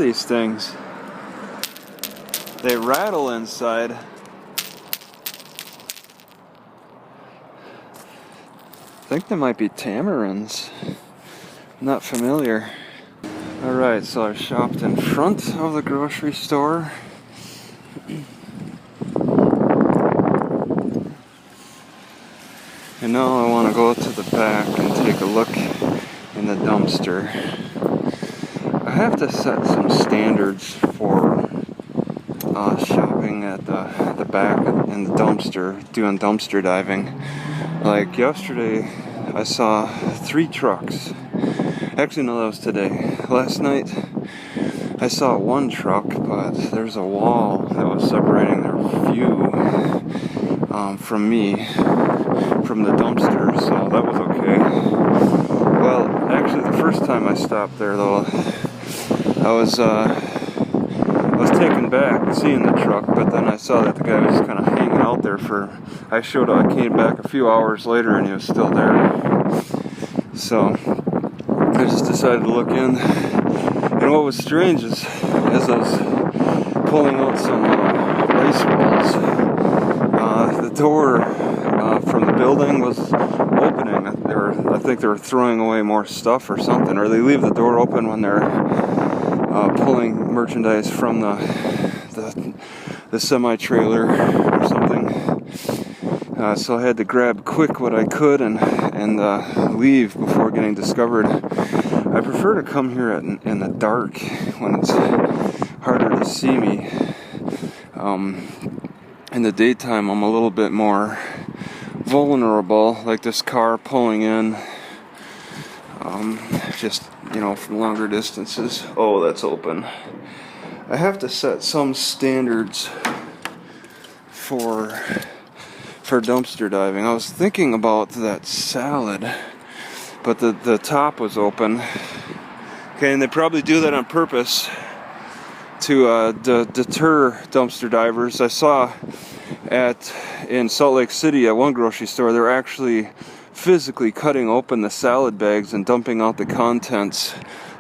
These things, they rattle inside. I think they might be tamarins. Not familiar. Alright, so I shopped in front of the grocery store. And now I want to go to the back and take a look in the dumpster. I have to set some standards for shopping at the back in the dumpster, doing dumpster diving. Like yesterday, I saw 3 trucks. Actually, no, that was today. Last night, I saw 1 truck, but there's a wall that was separating their view from me, from the dumpster, so that was okay. Well, actually, the first time I stopped there, though, I was taken back seeing the truck, but then I saw that the guy was kind of hanging out there I came back a few hours later and he was still there. So I just decided to look in. And what was strange is, as I was pulling out some rice rolls, the door from the building was opening. I think they were throwing away more stuff or something, or they leave the door open when they're pulling merchandise from the semi-trailer or something. So I had to grab quick what I could and leave before getting discovered. I prefer to come here in the dark when it's harder to see me. In the daytime, I'm a little bit more vulnerable, like this car pulling in. Just, from longer distances. Oh, that's open. I have to set some standards for dumpster diving. I was thinking about that salad, but the top was open. Okay, and they probably do that on purpose to deter dumpster divers. I saw in Salt Lake City at one grocery store, they're actually physically cutting open the salad bags and dumping out the contents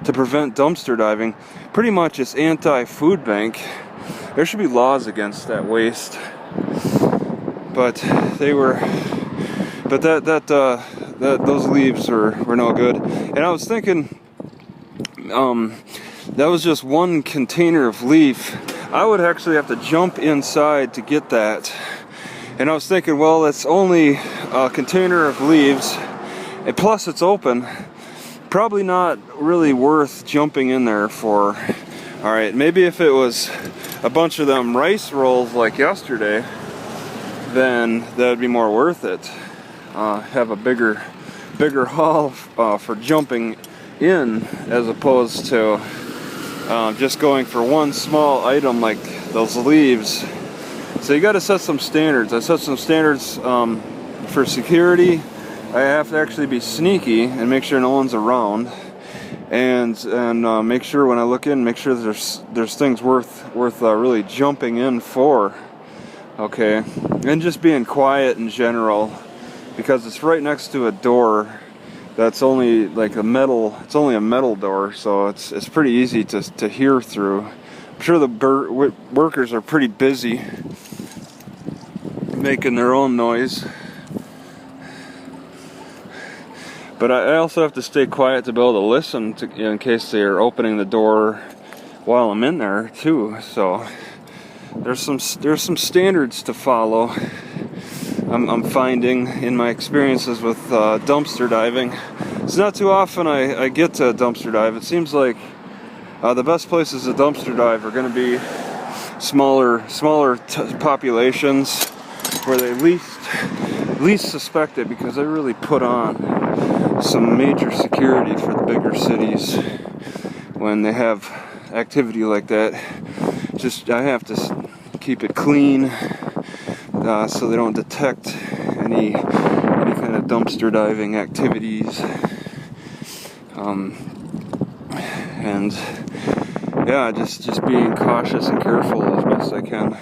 to prevent dumpster diving. Pretty much it's anti-food bank. There should be laws against that waste. But those leaves were no good. And I was thinking, that was just 1 container of leaf. I would actually have to jump inside to get that. And I was thinking, well, it's only a container of leaves, and plus it's open. Probably not really worth jumping in there for. Alright, maybe if it was a bunch of them rice rolls like yesterday, then that would be more worth it. Have a bigger haul for jumping in, as opposed to just going for one small item like those leaves. So you got to set some standards. I set some standards for security. I have to actually be sneaky and make sure no one's around, and make sure when I look in, make sure there's things worth really jumping in for. Okay, and just being quiet in general, because it's right next to a door that's only like a metal. It's only a metal door, so it's pretty easy to hear through. I'm sure the workers are pretty busy making their own noise, but I also have to stay quiet to be able to listen in case they are opening the door while I'm in there too. So there's some standards to follow. I'm finding in my experiences with dumpster diving. It's not too often I get to dumpster dive. It seems like the best places to dumpster dive are going to be smaller populations where they least suspect it, because they really put on some major security for the bigger cities when they have activity like that. I have to keep it clean so they don't detect any kind of dumpster diving activities. And yeah, just being cautious and careful as best I can.